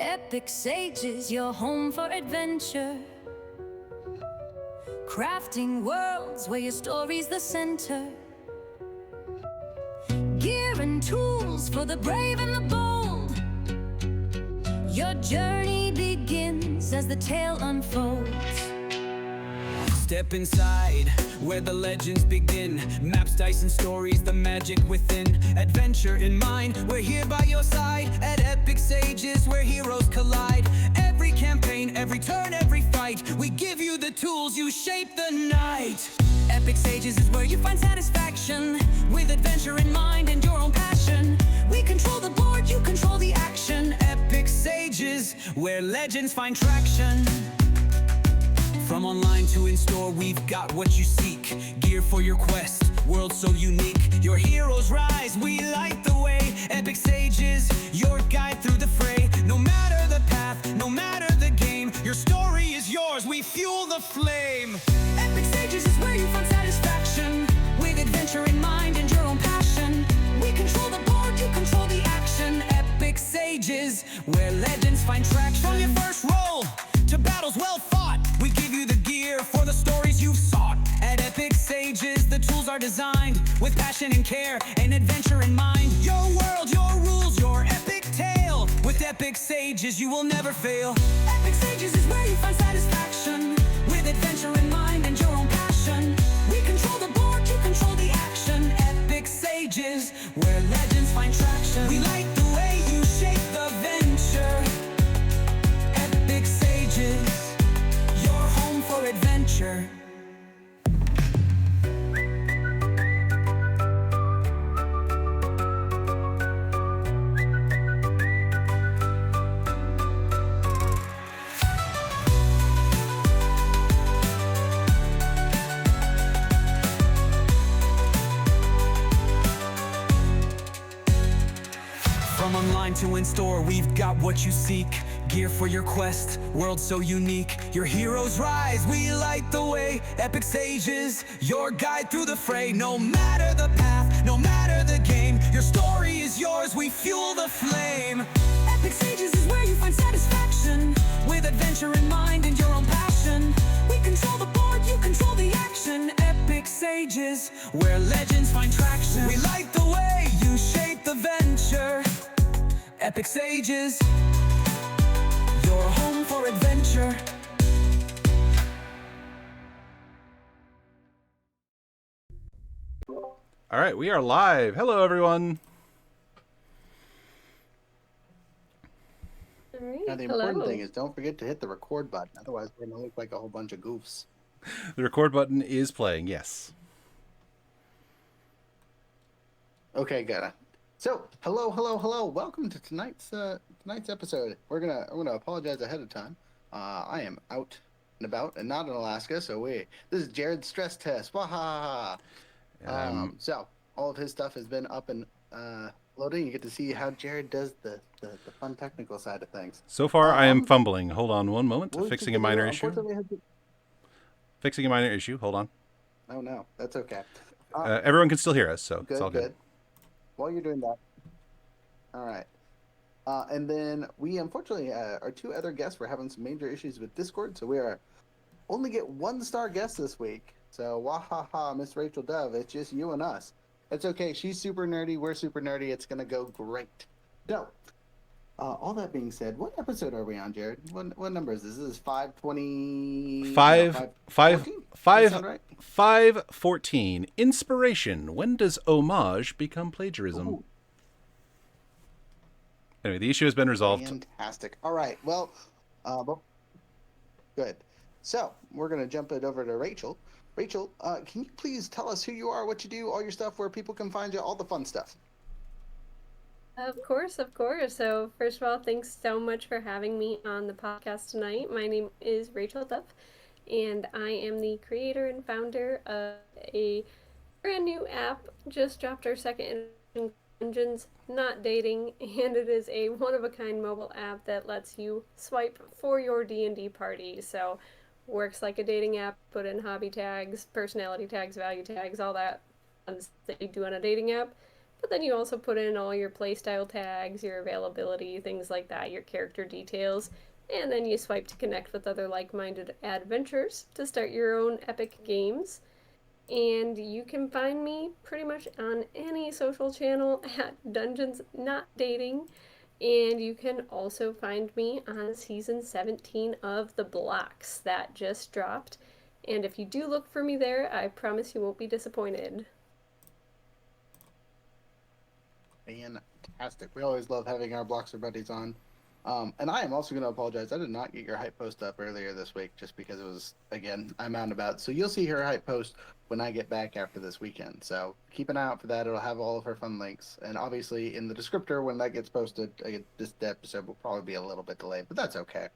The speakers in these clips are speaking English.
Epic sages, your home for adventure. Crafting worlds where your story's the center. Gear and tools for the brave and the bold. Your journey begins as the tale unfolds. Step inside, where the legends begin. Maps, dice, and stories, the magic within. Adventure in mind, we're here by your side. At Epic Sages, where heroes collide. Every campaign, every turn, every fight, we give you the tools, you shape the night. Epic Sages is where you find satisfaction. With adventure in mind and your own passion. We control the board, you control the action. Epic Sages, where legends find traction. From online to in-store, we've got what you seek. Gear for your quest, world so unique. Your heroes rise, we light the way. Epic Sages, your guide through the fray. No matter the path, no matter the game, your story is yours, we fuel the flame. Epic Sages is where you find satisfaction. With adventure in mind and your own passion. We control the board, you control the action. Epic Sages, where legends find traction. From your first roll to battles well fought, we give you the gear for the stories you've sought. At Epic Sages, the tools are designed with passion and care and adventure in mind. Your world, your rules, your epic tale. With Epic Sages, you will never fail. Epic Sages is where you find satisfaction. With adventure in mind and your own passion. We control the board, you control the action. Epic Sages, where legends find traction. We light the way, you shape the venture. Epic Sages, your home for adventure. From online to in-store, we've got what you seek. Gear for your quest, world so unique. Your heroes rise, we light the way. Epic Sages, your guide through the fray. No matter the path, no matter the game, your story is yours, we fuel the flame. Epic Sages is where you find satisfaction. With adventure in mind and your own passion. We control the board, you control the action. Epic Sages, where legends find traction. We light the way, you shape the venture. Epic Sages, your home for adventure. All right, we are live. Hello, everyone. All right. Now, the important thing is don't forget to hit the record button. Otherwise, we're going to look like a whole bunch of goofs. The record button is playing, yes. Okay, good. So, hello. Welcome to tonight's episode. We're gonna apologize ahead of time. I am out and about and not in Alaska, so this is Jared's stress test. Waha! So all of his stuff has been up and loading. You get to see how Jared does the fun technical side of things. So far, I am fumbling. Hold on one moment. Well, Fixing a minor issue. unfortunately, Fixing a minor issue. Hold on. Oh no, that's okay. Everyone can still hear us, so it's all good. While you're doing that, all right. And then we unfortunately our two other guests were having some major issues with Discord, so we are only get 1-star guests this week. So wahaha, Miss Rachel Dove, it's just you and us. It's okay. She's super nerdy. We're super nerdy. It's gonna go great. So, all that being said, what episode are we on, Jared? What number is this? This is 520. 514. Inspiration. When does homage become plagiarism? Ooh. Anyway, the issue has been resolved. Fantastic. All right. Well, good. So we're gonna jump it over to Rachel. Rachel, can you please tell us who you are, what you do, all your stuff, where people can find you, all the fun stuff? Of course. So first of all, thanks so much for having me on the podcast tonight. My name is Rachel Duff, and I am the creator and founder of a brand new app. Just dropped our second edition, Dungeons Not Dating, and it is a one-of-a-kind mobile app that lets you swipe for your D&D party. So works like a dating app, put in hobby tags, personality tags, value tags, all that fun stuff that you do on a dating app. But then you also put in all your playstyle tags, your availability, things like that, your character details, and then you swipe to connect with other like-minded adventurers to start your own epic games. And you can find me pretty much on any social channel at Dungeons Not Dating. And you can also find me on season 17 of The Blocks that just dropped. And if you do look for me there, I promise you won't be disappointed. Fantastic. We always love having our Bloxer buddies on. And I am also going to apologize. I did not get your hype post up earlier this week just because it was, again, I'm out and about. So you'll see her hype post when I get back after this weekend. So keep an eye out for that. It'll have all of her fun links. And obviously in the descriptor when that gets posted, this episode will probably be a little bit delayed, but that's okay.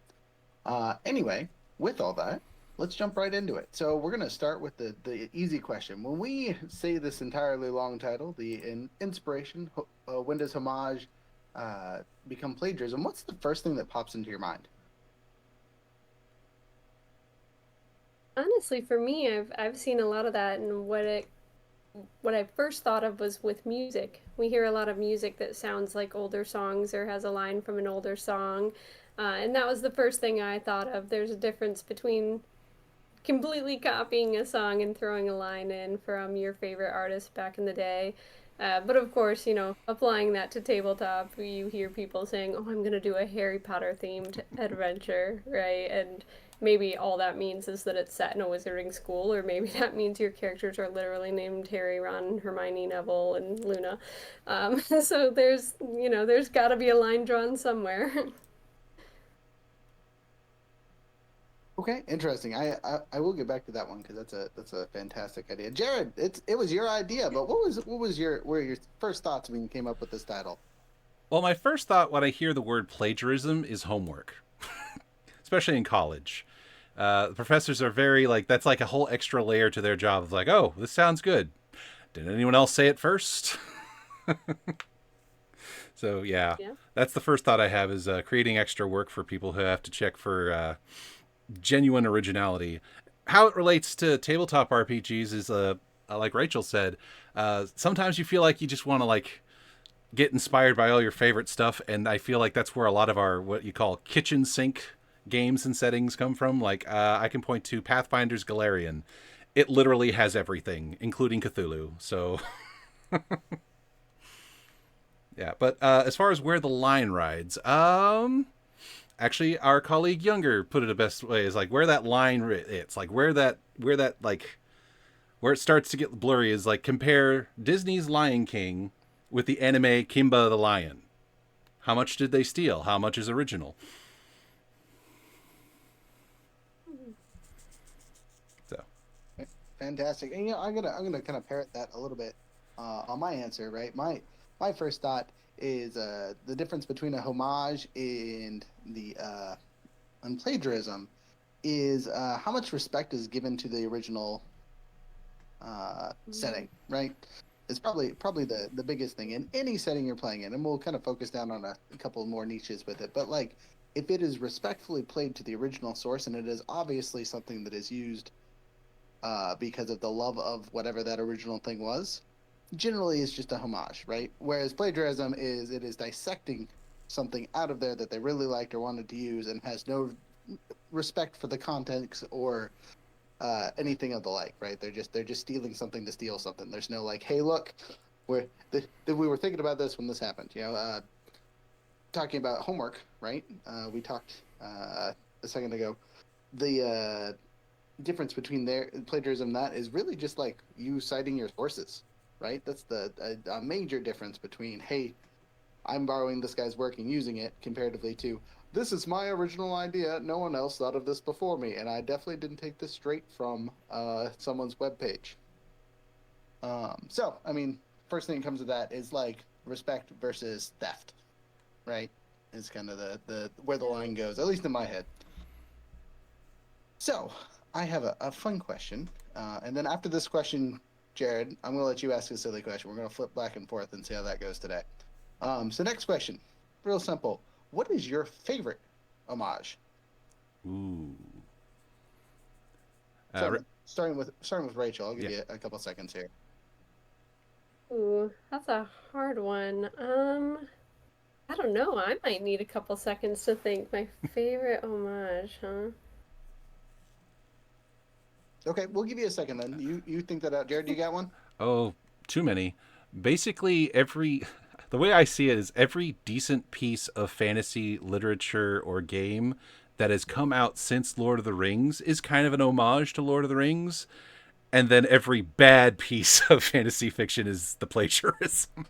Anyway, with all that, let's jump right into it. So we're going to start with the easy question. When we say this entirely long title, the inspiration, when does homage become plagiarism, what's the first thing that pops into your mind? Honestly, for me, I've seen a lot of that, and what I first thought of was with music. We hear a lot of music that sounds like older songs or has a line from an older song, and that was the first thing I thought of. There's a difference between completely copying a song and throwing a line in from your favorite artist back in the day. But of course, applying that to tabletop, you hear people saying, "Oh, I'm gonna do a Harry Potter themed adventure," right? And maybe all that means is that it's set in a wizarding school, or maybe that means your characters are literally named Harry, Ron, Hermione, Neville, and Luna. So there's got to be a line drawn somewhere. Okay, interesting. I will get back to that one because that's a fantastic idea. Jared, it was your idea, but what was your first thoughts when you came up with this title? Well, my first thought when I hear the word plagiarism is homework, especially in college. The professors are very like, that's like a whole extra layer to their job. It's like, oh, this sounds good. Did anyone else say it first? So yeah, that's the first thought I have is creating extra work for people who have to check for genuine originality. How it relates to tabletop RPGs is like Rachel said, sometimes you feel like you just want to like get inspired by all your favorite stuff, and I feel like that's where a lot of our what you call kitchen sink games and settings come from. Like I can point to Pathfinder's Galarian. It literally has everything, including Cthulhu. So yeah, but as far as where the line rides, actually, our colleague Younger put it the best way is like where that line it's like where it starts to get blurry is like compare Disney's Lion King with the anime Kimba the Lion. How much did they steal? How much is original? So Fantastic. And I'm gonna kind of parrot that a little bit on my answer. Right, my first thought is the difference between a homage and plagiarism is how much respect is given to the original setting, right? It's probably the biggest thing in any setting you're playing in, and we'll kind of focus down on a couple more niches with it. But like, if it is respectfully played to the original source, and it is obviously something that is used because of the love of whatever that original thing was, generally it's just a homage, right? Whereas plagiarism is dissecting something out of there that they really liked or wanted to use and has no respect for the context or anything of the like, right? They're just stealing something to steal something. There's no like, hey, look, we were thinking about this when this happened. Talking about homework, right? We talked a second ago. The difference between their plagiarism and that is really just like you citing your sources, right? That's a major difference between, hey, I'm borrowing this guy's work and using it comparatively to, this is my original idea. No one else thought of this before me, and I definitely didn't take this straight from someone's webpage. So, I mean, first thing that comes to that is like respect versus theft, right? Is kind of the where the line goes, at least in my head. So, I have a fun question, and then after this question, Jared, I'm going to let you ask a silly question. We're going to flip back and forth and see how that goes today. So next question, real simple. What is your favorite homage? ooh. Starting with Rachel. I'll give you a couple seconds here. Ooh, that's a hard one. I don't know. I might need a couple seconds to think. My favorite homage, huh? Okay, we'll give you a second then. You think that out. Jared, you got one? Oh, too many. Basically, every the way I see it is every decent piece of fantasy literature or game that has come out since Lord of the Rings is kind of an homage to Lord of the Rings, and then every bad piece of fantasy fiction is the plagiarism.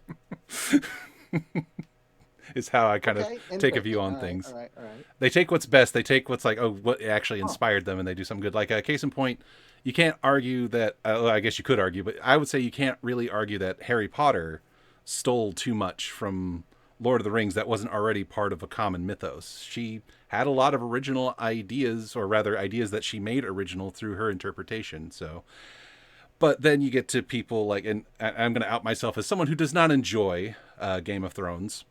Is how I kind of Okay, take a view interesting. on All right, all things. right, all right. They take what's best. They take what's like, oh, what actually Huh. inspired them, and they do something good. Like a case in point, you can't argue that. I guess you could argue, but I would say you can't really argue that Harry Potter stole too much from Lord of the Rings that wasn't already part of a common mythos. She had a lot of original ideas, or rather, ideas that she made original through her interpretation. So, but then you get to people like, and I'm going to out myself as someone who does not enjoy Game of Thrones.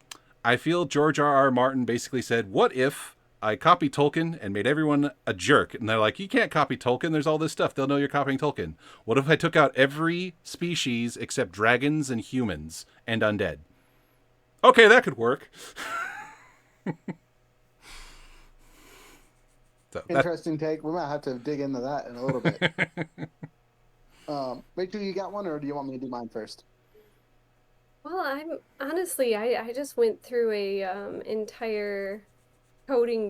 I feel George R. R. Martin basically said, "What if I copy Tolkien and made everyone a jerk?" And they're like, "You can't copy Tolkien. There's all this stuff. They'll know you're copying Tolkien. What if I took out every species except dragons and humans and undead?" Okay, that could work. So that Interesting take. We might have to dig into that in a little bit. Rachel, you got one, or do you want me to do mine first? Well, I'm honestly, I just went through a entire coding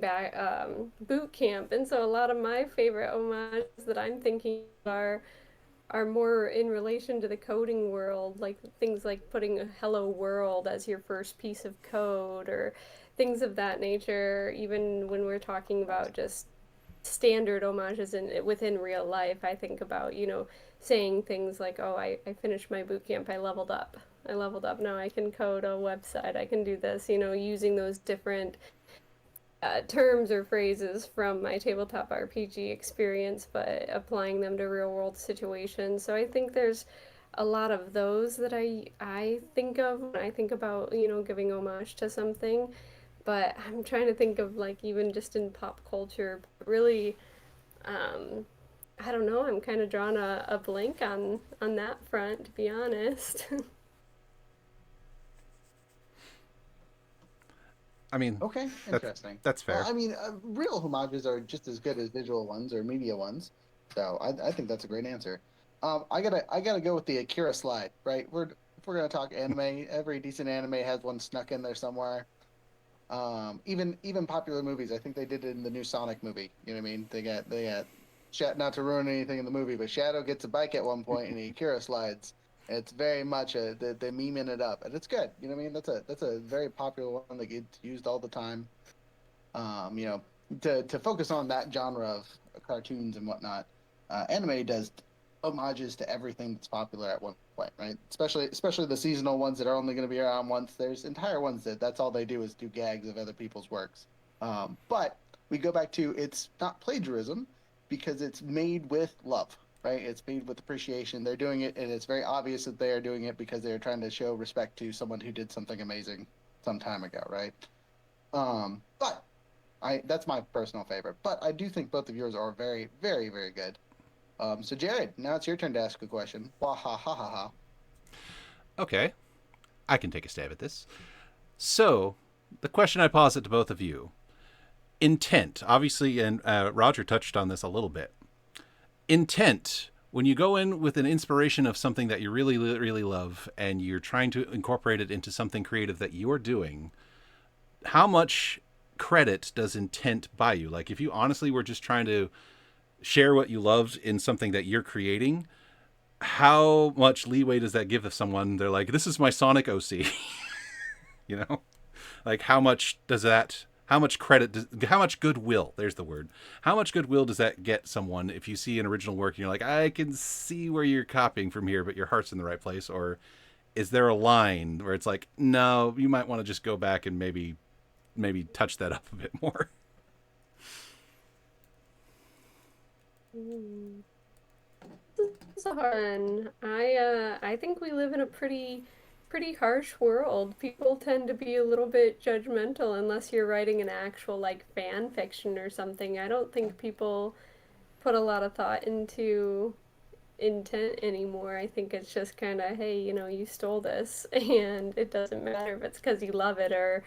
boot camp, and so a lot of my favorite homages that I'm thinking are more in relation to the coding world, like things like putting a hello world as your first piece of code or things of that nature, even when we're talking about just standard homages within real life. I think about, saying things like, oh, I finished my boot camp, I leveled up. I leveled up. Now I can code a website. I can do this, using those different terms or phrases from my tabletop RPG experience, but applying them to real world situations. So I think there's a lot of those that I think of when I think about giving homage to something. But I'm trying to think of like even just in pop culture, really. Um, I don't know. I'm kind of drawing a blank on that front, to be honest. I mean, Okay, that's interesting. that's Well, fair. I mean, real homages are just as good as visual ones or media ones, so I think that's a great answer. I gotta go with the Akira slide, right? If we're gonna talk anime, every decent anime has one snuck in there somewhere. Even popular movies. I think they did it in the new Sonic movie. You know what I mean? They got not to ruin anything in the movie, but Shadow gets a bike at one point and he Akira slides. And it's very much they memeing it up, and it's good. You know what I mean? That's a very popular one that gets used all the time. You know, to focus on that genre of cartoons and whatnot, anime does homages to everything that's popular at one point, right? Especially the seasonal ones that are only going to be around once. There's entire ones that's all they do is do gags of other people's works. But we go back to it's not plagiarism because it's made with love, right? It's made with appreciation. They're doing it, and it's very obvious that they are doing it because they're trying to show respect to someone who did something amazing some time ago, right? But I that's my personal favorite. But I do think both of yours are very, very, very good. So Jared, now it's your turn to ask a question. Wah ha ha ha ha. Okay, I can take a stab at this. So, the question I posit to both of you: intent, obviously, and Roger touched on this a little bit. Intent. When you go in with an inspiration of something that you really, really love, and you're trying to incorporate it into something creative that you're doing, how much credit does intent buy you? Like, if you honestly were just trying to share what you loved in something that you're creating, how much leeway does that give if someone they're like, "This is my Sonic OC," you know? Like, how much does that? How much credit? How much goodwill? There's the word. How much goodwill does that get someone if you see an original work and you're like, "I can see where you're copying from here, but your heart's in the right place"? Or is there a line where it's like, "No, you might want to just go back and maybe touch that up a bit more"? Mm. This is a hard one. I think we live in a pretty harsh world. People tend to be a little bit judgmental unless you're writing an actual like fan fiction or something. I don't think people put a lot of thought into intent anymore. I think it's just kind of, hey, you stole this, and it doesn't matter if it's because you love it or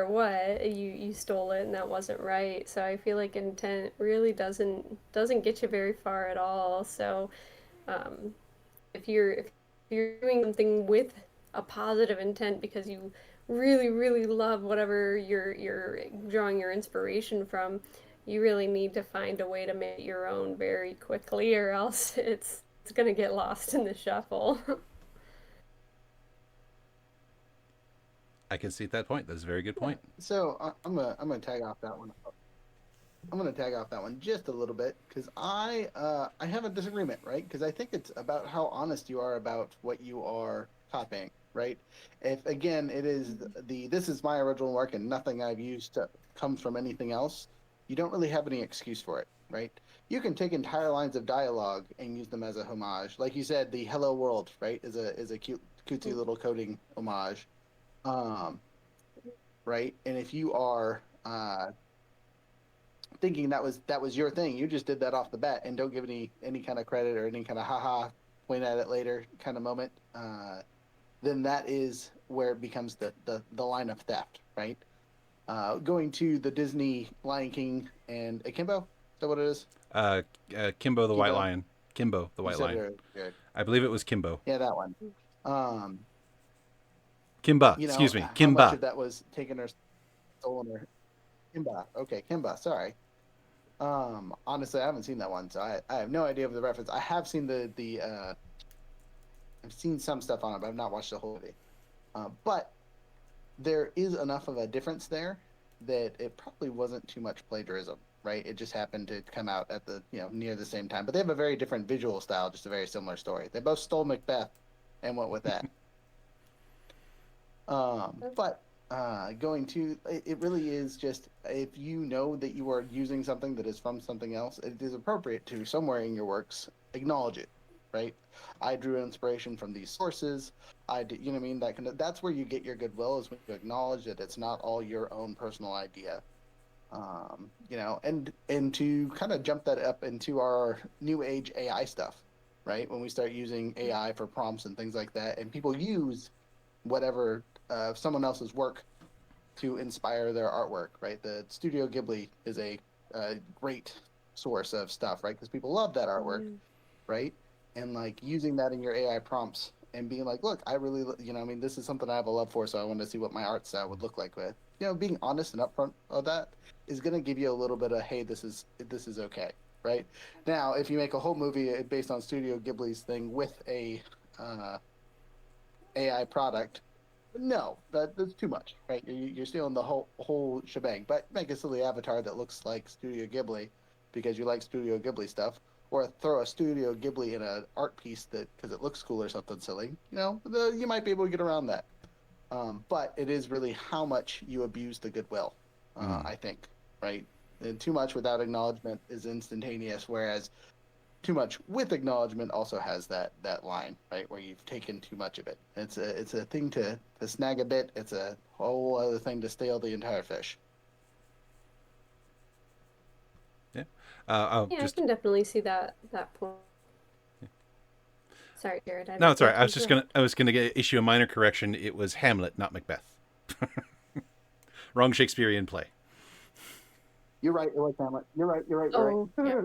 what. You stole it and that wasn't right. So I feel like intent really doesn't get you very far at all. So um, if you're doing something with a positive intent because you really really love whatever you're drawing your inspiration from, you really need to find a way to make it your own very quickly, or else it's gonna get lost in the shuffle. I can see at that point. That's a very good point. So I'm gonna tag off that one. I'm gonna tag off that one just a little bit because I have a disagreement, right? Because I think it's about how honest you are about what you are copying, right? If again it is this is my original work and nothing I've used comes from anything else, you don't really have any excuse for it, right? You can take entire lines of dialogue and use them as a homage, like you said. The "Hello World," right, is a cute cutesy little coding homage, um, right? And if you are thinking that was your thing, you just did that off the bat and don't give any kind of credit or any kind of haha, point at it later kind of moment, then that is where it becomes the line of theft, right? Going to the Disney Lion King and Akimbo, is that what it is? Kimbo the White Kimbo? Lion. Kimbo the You White said Lion. it good. I believe it was Kimbo. Yeah, that one. Um, Kimba. you know Excuse me. how much Kimba. of that was taken or stolen or Kimba? Okay, Kimba. Sorry. Honestly, I haven't seen that one, so I have no idea of the reference. I have seen the I've seen some stuff on it, but I've not watched the whole movie. But there is enough of a difference there that it probably wasn't too much plagiarism, right? It just happened to come out at the near the same time. But they have a very different visual style, just a very similar story. They both stole Macbeth and went with that. But going to it really is just, if you know that you are using something that is from something else, it is appropriate to somewhere in your works acknowledge it, right? I drew inspiration from these sources. I did, you know what I mean? That's where you get your goodwill, is when you acknowledge that it's not all your own personal idea. And to kind of jump that up into our new age AI stuff, right? When we start using AI for prompts and things like that, and people use whatever someone else's work to inspire their artwork, right? The Studio Ghibli is a great source of stuff, right? Because people love that artwork, right? And like using that in your AI prompts and being like, look, I really, this is something I have a love for, so I want to see what my art style would look like with. Being honest and upfront of that is going to give you a little bit of, hey, this is okay, right? Now, if you make a whole movie based on Studio Ghibli's thing with a AI product, no, that's too much, right? You're stealing the whole shebang. But make a silly avatar that looks like Studio Ghibli because you like Studio Ghibli stuff, or throw a Studio Ghibli in an art piece that because it looks cool or something silly. You might be able to get around that. But it is really how much you abuse the goodwill, I think, right? And too much without acknowledgement is instantaneous, whereas too much with acknowledgement also has that line, right, where you've taken too much of it. It's a thing to snag a bit. It's a whole other thing to steal the entire fish. Yeah. Yeah, I can definitely see that point. Yeah. Sorry, Jared. No, it's all right. I was gonna issue a minor correction. It was Hamlet, not Macbeth. Wrong Shakespearean play. You're right. It was Hamlet. You're right. Oh, yeah.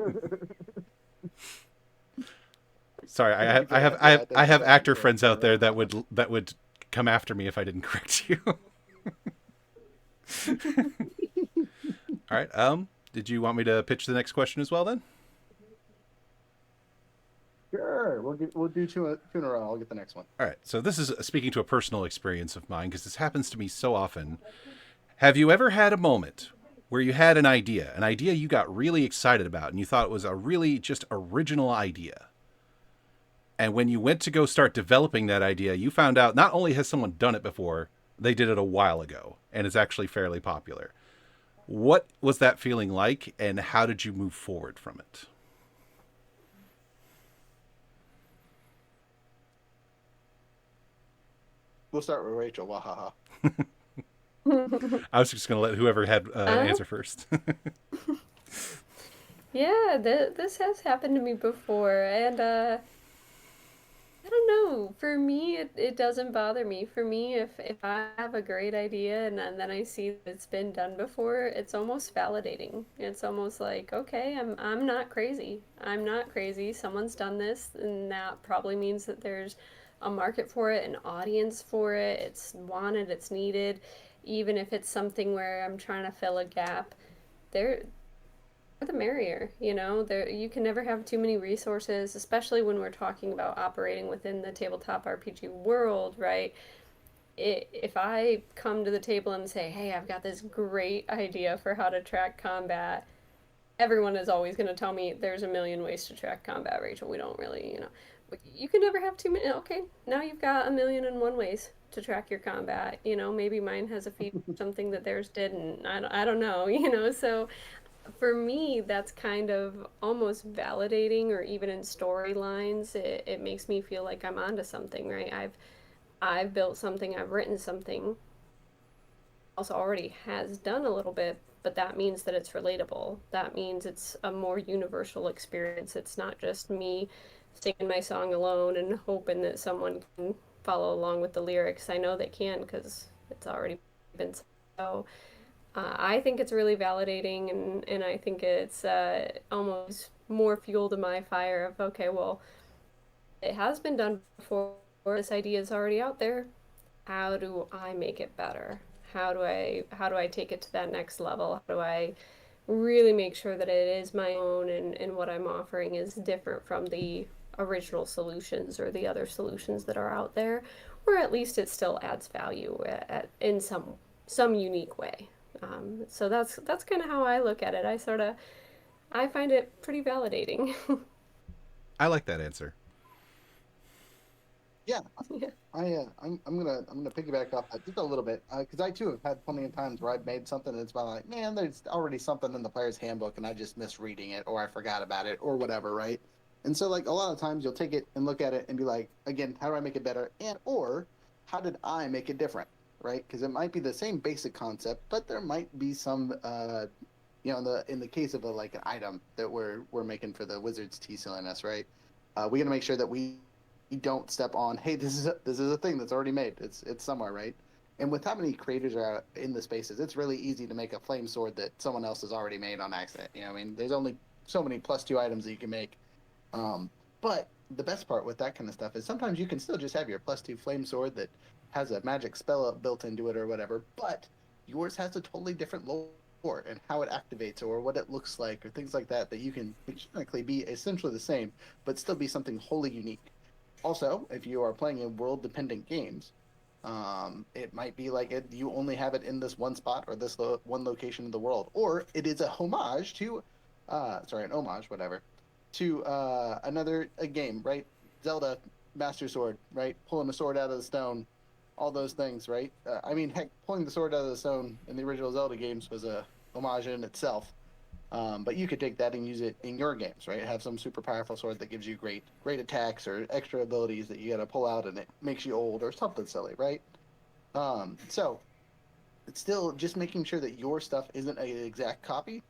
Sorry, I have actor friends out there that would come after me if I didn't correct you. All right. Did you want me to pitch the next question as well then? Sure. We'll do two in a row. I'll get the next one. All right. So this is speaking to a personal experience of mine because this happens to me so often. Have you ever had a moment where you had an idea you got really excited about and you thought it was a really just original idea? And when you went to go start developing that idea, you found out not only has someone done it before, they did it a while ago and it's actually fairly popular. What was that feeling like and how did you move forward from it? We'll start with Rachel. Wahaha. I was just going to let whoever had answer first. Yeah, this has happened to me before, and I don't know. For me, it doesn't bother me. For me, if I have a great idea and then I see that it's been done before, it's almost validating. It's almost like, okay, I'm not crazy. I'm not crazy. Someone's done this, and that probably means that there's a market for it, an audience for it. It's wanted, it's needed. Even if it's something where I'm trying to fill a gap, there the merrier, you know. There you can never have too many resources, especially when we're talking about operating within the tabletop RPG world, right? If I come to the table and say, "Hey, I've got this great idea for how to track combat," everyone is always going to tell me there's a million ways to track combat, Rachel. We don't really, you know, but you can never have too many. Okay, now you've got a million and one ways to track your combat. You know, maybe mine has a feature something that theirs didn't. I don't know. You know, so for me, that's kind of almost validating, or even in storylines, it makes me feel like I'm onto something, right? I've built something, I've written something, also already has done a little bit, but that means that it's relatable. That means it's a more universal experience. It's not just me singing my song alone and hoping that someone can follow along with the lyrics. I know they can because it's already been so. I think it's really validating, and I think it's almost more fuel to my fire of, okay, well, it has been done before. This idea is already out there. How do I make it better? How do I take it to that next level? How do I really make sure that it is my own, and what I'm offering is different from the original solutions or the other solutions that are out there, or at least it still adds value in some unique way. So that's kind of how I look at it. I find it pretty validating. I like that answer. Yeah, Yeah. I'm gonna piggyback off that just a little bit because I too have had plenty of times where I've made something and it's been like, man, there's already something in the player's handbook and I just misreading it or I forgot about it or whatever, right? And so like a lot of times you'll take it and look at it and be like, again, how do I make it better? And or how did I make it different, right? Because it might be the same basic concept, but there might be some in the case of like an item that we're making for the Wizards TCLNS, right? We got to make sure that we don't step on. Hey, this is a thing that's already made. It's somewhere, right? And with how many creators are in the spaces, it's really easy to make a flame sword that someone else has already made on accident. You know, I mean, there's only so many +2 items that you can make. But the best part with that kind of stuff is sometimes you can still just have your +2 flame sword that has a magic spell built into it or whatever, but yours has a totally different lore and how it activates or what it looks like or things like that you can mechanically be essentially the same, but still be something wholly unique. Also, if you are playing in world-dependent games, it might be like you only have it in this one spot or this one location in the world, or it is a homage to, an homage, whatever, to another a game, right? Zelda Master Sword, right? Pulling the sword out of the stone, all those things, right? I mean, heck, pulling the sword out of the stone in the original Zelda games was a homage in itself. But you could take that and use it in your games, right? Have some super powerful sword that gives you great attacks or extra abilities that you got to pull out and it makes you old or something silly, right? So it's still just making sure that your stuff isn't an exact copy.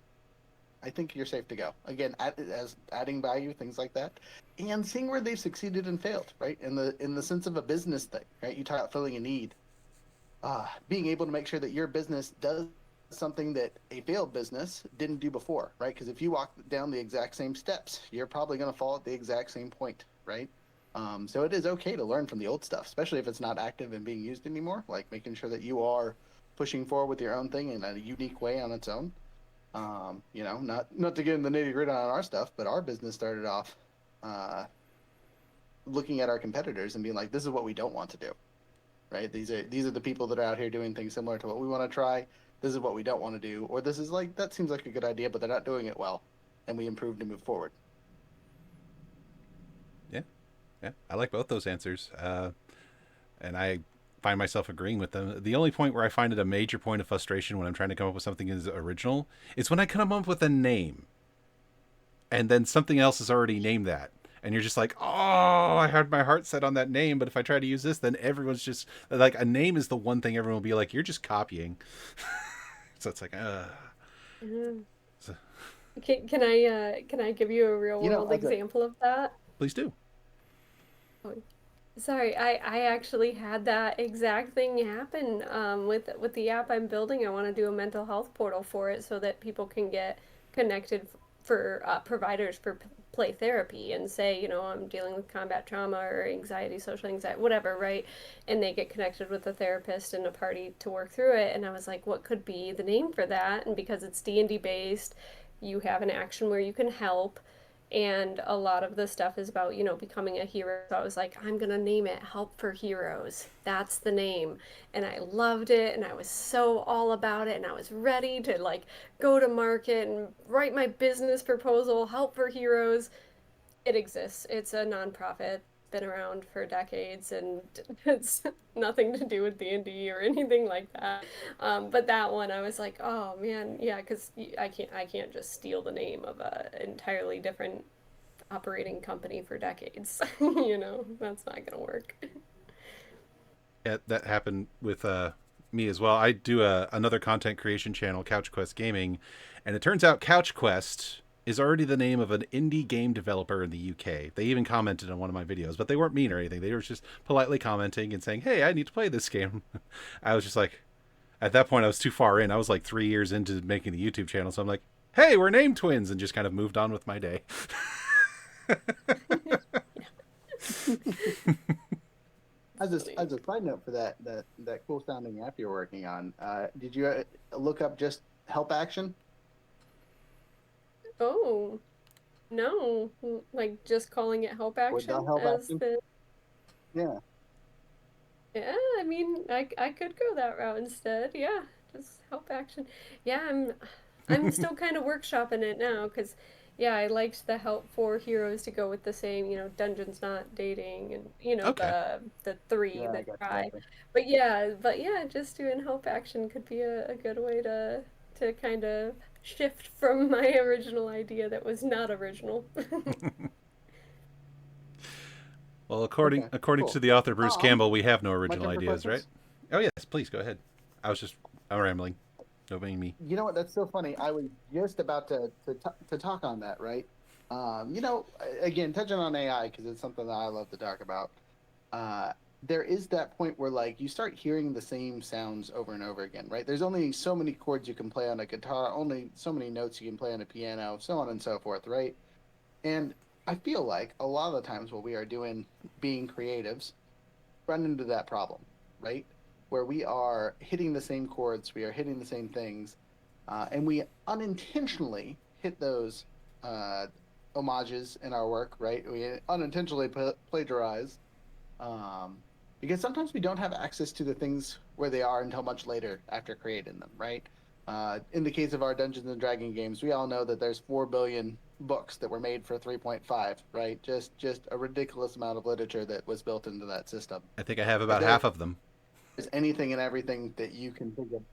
I think you're safe to go. Again, as adding value, things like that, and seeing where they've succeeded and failed, right? In the sense of a business thing, right? You talk about filling a need, being able to make sure that your business does something that a failed business didn't do before, right? Because if you walk down the exact same steps, you're probably going to fall at the exact same point, right? So it is okay to learn from the old stuff, especially if it's not active and being used anymore. Like making sure that you are pushing forward with your own thing in a unique way on its own. Not to get in the nitty gritty on our stuff, but our business started off uh, looking at our competitors and being like, "This is what we don't want to do." Right? These are the people that are out here doing things similar to what we want to try. This is what we don't want to do, or this is like that seems like a good idea, but they're not doing it well, and we improved and move forward. Yeah, yeah, I like both those answers, and I find myself agreeing with them. The only point where I find it a major point of frustration when I'm trying to come up with something is original is when I come up with a name, and then something else has already named that. And you're just like, oh, I had my heart set on that name, but if I try to use this, then everyone's just like, a name is the one thing everyone will be like, you're just copying. So it's like, Mhm. so, Can I give you a real world As a example of that? please do. Sorry, I actually had that exact thing happen with the app I'm building. I want to do a mental health portal for it so that people can get connected for providers for play therapy and say, I'm dealing with combat trauma or anxiety, social anxiety, whatever, right? And they get connected with a therapist and a party to work through it. And I was like, what could be the name for that? And because it's D&D based, you have an action where you can help, and a lot of the stuff is about becoming a hero. So I was like, I'm gonna name it Help for Heroes. That's the name. And I loved it, and I was so all about it, and I was ready to like go to market and write my business proposal. Help for Heroes, it exists. It's a nonprofit, been around for decades, and it's nothing to do with D&D or anything like that. But that one, I was like, oh man, yeah, because I can't just steal the name of a entirely different operating company for decades. That's not gonna work. Yeah, that happened with me as well. I do another content creation channel, Couch Quest Gaming, and it turns out Couch Quest is already the name of an indie game developer in the UK. They even commented on one of my videos, but they weren't mean or anything. They were just politely commenting and saying, "Hey, I need to play this game." I was just like, at that point, I was too far in. I was like 3 years into making the YouTube channel, so I'm like, "Hey, we're name twins," and just kind of moved on with my day. As a side note for that cool sounding app you're working on, did you look up just help action Oh, no. Like just calling it help or the action help as action? the Yeah. Yeah, I mean, I could go that route instead. Yeah, just help action. Yeah, I'm still kind of workshopping it now because yeah, I liked the help for heroes to go with the same, dungeons not dating and Okay. the three, Yeah, I the got you. try. But yeah, just doing help action could be a good way to kind of shift from my original idea that was not original. Well, Okay, according to cool. the author Bruce Um, Campbell, we have no my original turn for ideas, right? questions. Oh yes, please go ahead. I was just I'm rambling. Don't mind me. You know what? That's so funny. I was just about to talk on that, right? Again, touching on AI because it's something that I love to talk about. Uh, there is that point where like you start hearing the same sounds over and over again, right? There's only so many chords you can play on a guitar, only so many notes you can play on a piano, so on and so forth, right? And I feel like a lot of the times what we are doing, being creatives, run into that problem, right? Where we are hitting the same chords, we are hitting the same things, and we unintentionally hit those uh, homages in our work, right? We unintentionally plagiarize um, because sometimes we don't have access to the things where they are until much later after creating them, right? In the case of our Dungeons and Dragon games, we all know that there's 4 billion books that were made for 3.5, right? Just a ridiculous amount of literature that was built into that system. I think I have If about there's half of them. anything and everything that you can think of,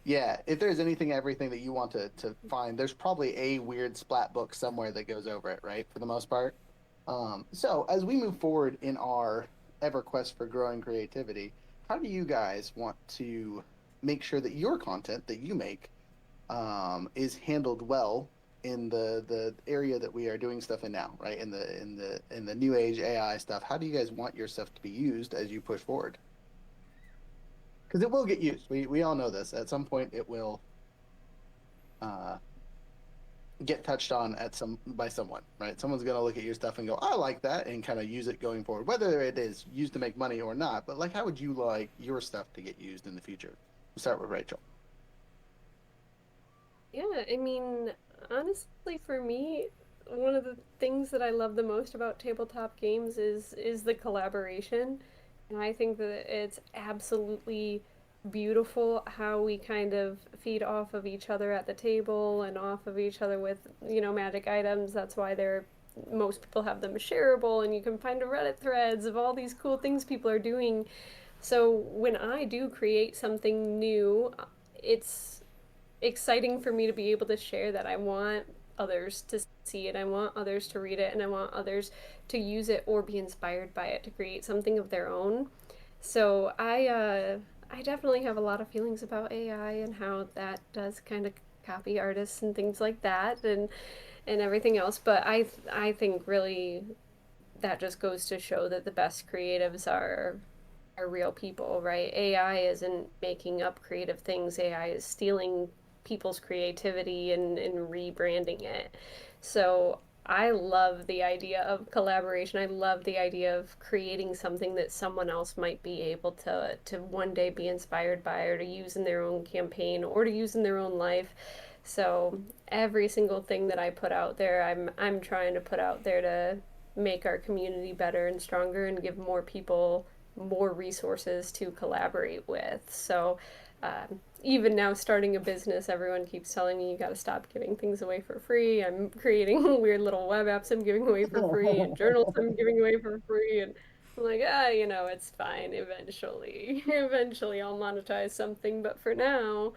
yeah, if there's anything, everything that you want to find, there's probably a weird splat book somewhere that goes over it, right? For the most part. So as we move forward in our ever quest for growing creativity, how do you guys want to make sure that your content that you make is handled well in the area that we are doing stuff in now, right? In the new age AI stuff. How do you guys want your stuff to be used as you push forward? Because it will get used. We all know this. At some point, it will uh, get touched on at some by someone, right? Someone's going to look at your stuff and go, "I like that," and kind of use it going forward, whether it is used to make money or not. But like, how would you like your stuff to get used in the future? We'll start with Rachel. Yeah, I mean, honestly, for me, one of the things that I love the most about tabletop games is the collaboration. And I think that it's absolutely beautiful how we kind of feed off of each other at the table and off of each other with, magic items. That's why most people have them shareable, and you can find a Reddit threads of all these cool things people are doing. So when I do create something new, it's exciting for me to be able to share that. I want others to see it. I want others to read it, and I want others to use it or be inspired by it to create something of their own. So I definitely have a lot of feelings about AI and how that does kind of copy artists and things like that and everything else. But I think really that just goes to show that the best creatives are real people, right? AI isn't making up creative things. AI is stealing people's creativity and rebranding it. So I love the idea of collaboration. I love the idea of creating something that someone else might be able to one day be inspired by or to use in their own campaign or to use in their own life. So every single thing that I put out there, I'm trying to put out there to make our community better and stronger and give more people more resources to collaborate with. So even now starting a business, everyone keeps telling me you got to stop giving things away for free. I'm creating weird little web apps I'm giving away for free and journals I'm giving away for free, and I'm like, it's fine. Eventually I'll monetize something, but for now,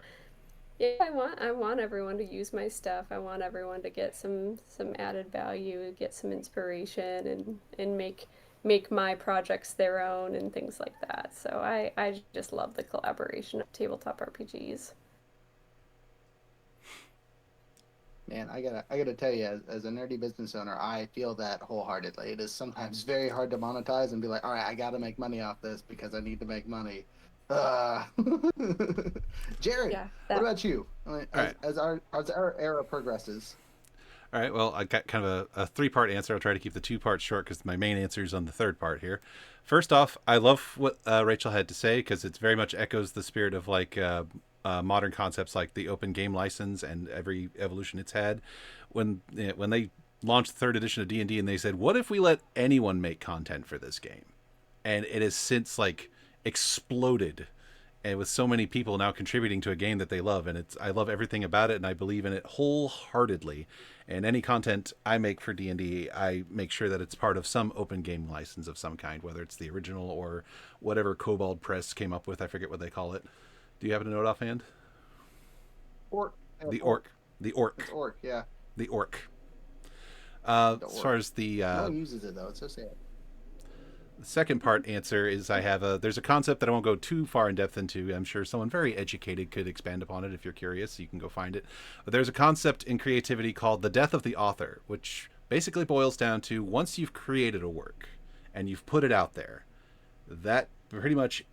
yeah, I want everyone to use my stuff. I want everyone to get some added value, get some inspiration, and make my projects their own and things like that. So I just love the collaboration of tabletop RPGs. Man, I gotta tell you, as a nerdy business owner, I feel that wholeheartedly. It is sometimes very hard to monetize and be like, all right, I gotta make money off this because I need to make money. Uh, Jared, Yeah, what that about you? I mean, All right. as our era progresses, All right. Well, I got kind of a three-part answer. I'll try to keep the two parts short because my main answer is on the third part here. First off, I love what Rachel had to say because it very much echoes the spirit of like modern concepts like the open game license and every evolution it's had. When they launched the third edition of D&D and they said, "What if we let anyone make content for this game?" And it has since like exploded, and with so many people now contributing to a game that they love, and I love everything about it and I believe in it wholeheartedly. And any content I make for D&D, I make sure that it's part of some open game license of some kind, whether it's the original or whatever Kobold Press came up with. I forget what they call it. Do you happen to know it offhand? orc, The orc. The orc. it's orc, yeah. The orc. The As far orc. as the No one uses it though. It's so sad. the second part answer is there's a concept that I won't go too far in depth into. I'm sure someone very educated could expand upon it if you're curious. You can go find it. But there's a concept in creativity called the death of the author, which basically boils down to once you've created a work and you've put it out there, that pretty much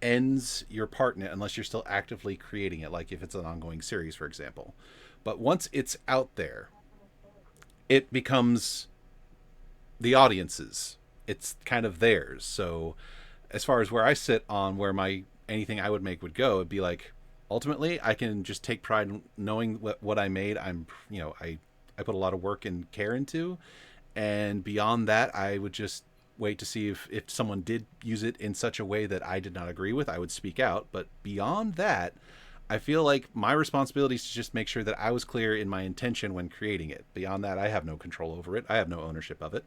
ends your part in it unless you're still actively creating it, like if it's an ongoing series, for example. But once it's out there, it becomes the audience's. It's kind of theirs. So as far as where I sit on where my anything I would make would go, it'd be like ultimately I can just take pride in knowing what I made. I put a lot of work and care into, and beyond that I would just wait to see if someone did use it in such a way that I did not agree with. I would speak out, but beyond that, I feel like my responsibility is to just make sure that I was clear in my intention when creating it. Beyond that, I have no control over it. I have no ownership of it.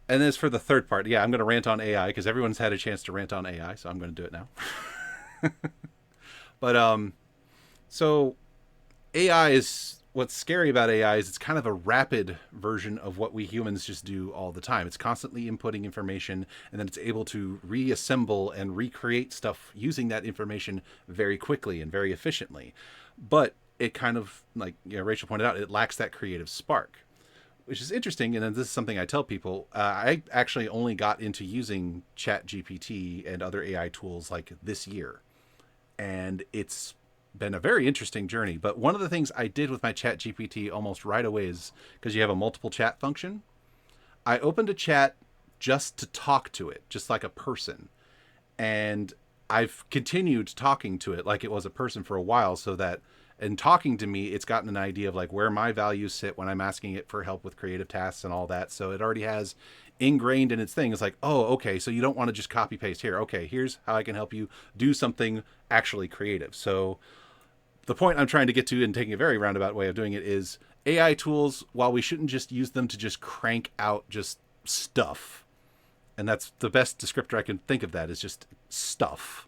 And as for the third part, yeah, I'm going to rant on AI because everyone's had a chance to rant on AI, so I'm going to do it now. But so AI is what's scary about AI is it's kind of a rapid version of what we humans just do all the time. It's constantly inputting information, and then it's able to reassemble and recreate stuff using that information very quickly and very efficiently. But it kind of, like Rachel pointed out, it lacks that creative spark, which is interesting. And then this is something I tell people. I actually only got into using ChatGPT and other AI tools like this year. And it's been a very interesting journey. But one of the things I did with my ChatGPT almost right away is because you have a multiple chat function. I opened a chat just to talk to it, just like a person. And I've continued talking to it like it was a person for a while, so that in talking to me, it's gotten an idea of like where my values sit when I'm asking it for help with creative tasks and all that. So it already has ingrained in its thing. It's like, oh, okay, so you don't want to just copy paste here. Okay, here's how I can help you do something actually creative. So the point I'm trying to get to, and taking a very roundabout way of doing it, is AI tools, while we shouldn't just use them to just crank out just stuff, and that's the best descriptor I can think of, that is just stuff,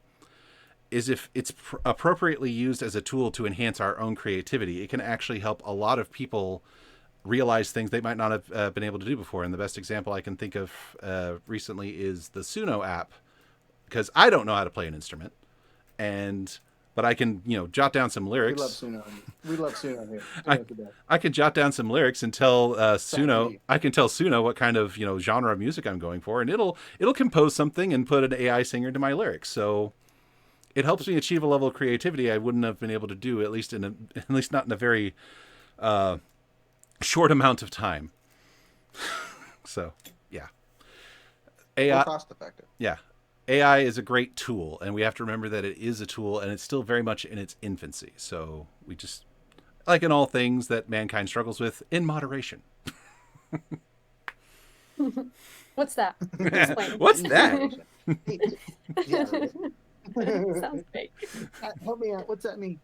is if it's appropriately used as a tool to enhance our own creativity, it can actually help a lot of people realize things they might not have been able to do before. And the best example I can think of recently is the Suno app, because I don't know how to play an instrument. And but I can, jot down some We love lyrics. Suno. We love Suno here. I, Suno's the best. I can jot down some lyrics and tell Suno. Indeed. I can tell Suno what kind of genre of music I'm going for, and it'll compose something and put an AI singer to my lyrics. So it helps me achieve a level of creativity I wouldn't have been able to do at least not in a very short amount of time. So yeah, More AI. cost effective. Yeah, AI is a great tool, and we have to remember that it is a tool, and it's still very much in its infancy. So we just, like in all things that mankind struggles with, in moderation. What's that? Explain. What's that? Yeah. Right. Sounds fake. Help me out. What's that mean?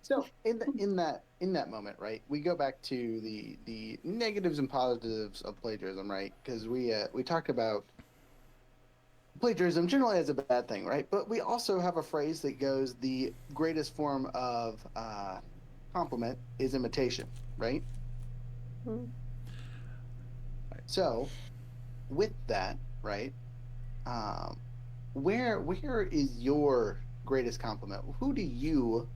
So in that moment, right? We go back to the negatives and positives of plagiarism, right? Because we talked about plagiarism generally as a bad thing, right? But we also have a phrase that goes, the greatest form of compliment is imitation, right? Hmm. So with that, right? Where is your greatest compliment? Who do you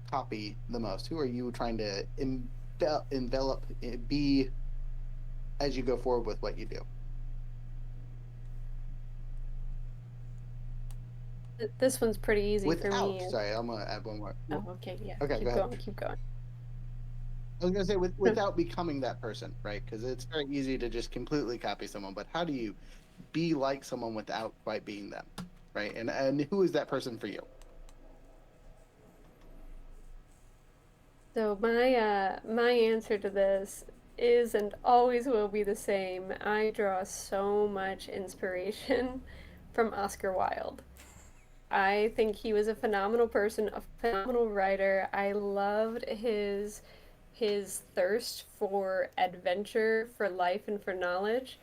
copy the most? Who are you trying to envelop, be as you go forward with what you do? This one's pretty easy for Without, me. sorry, I'm gonna add one more. Oh, okay, yeah. Okay, Keep go ahead. going, keep going. I was gonna say without becoming that person, right? Because it's very easy to just completely copy someone, but how do you be like someone without quite being them, right? And who is that person for you? So my answer to this is and always will be the same. I draw so much inspiration from Oscar Wilde. I think he was a phenomenal person, a phenomenal writer. I loved his thirst for adventure, for life, and for knowledge,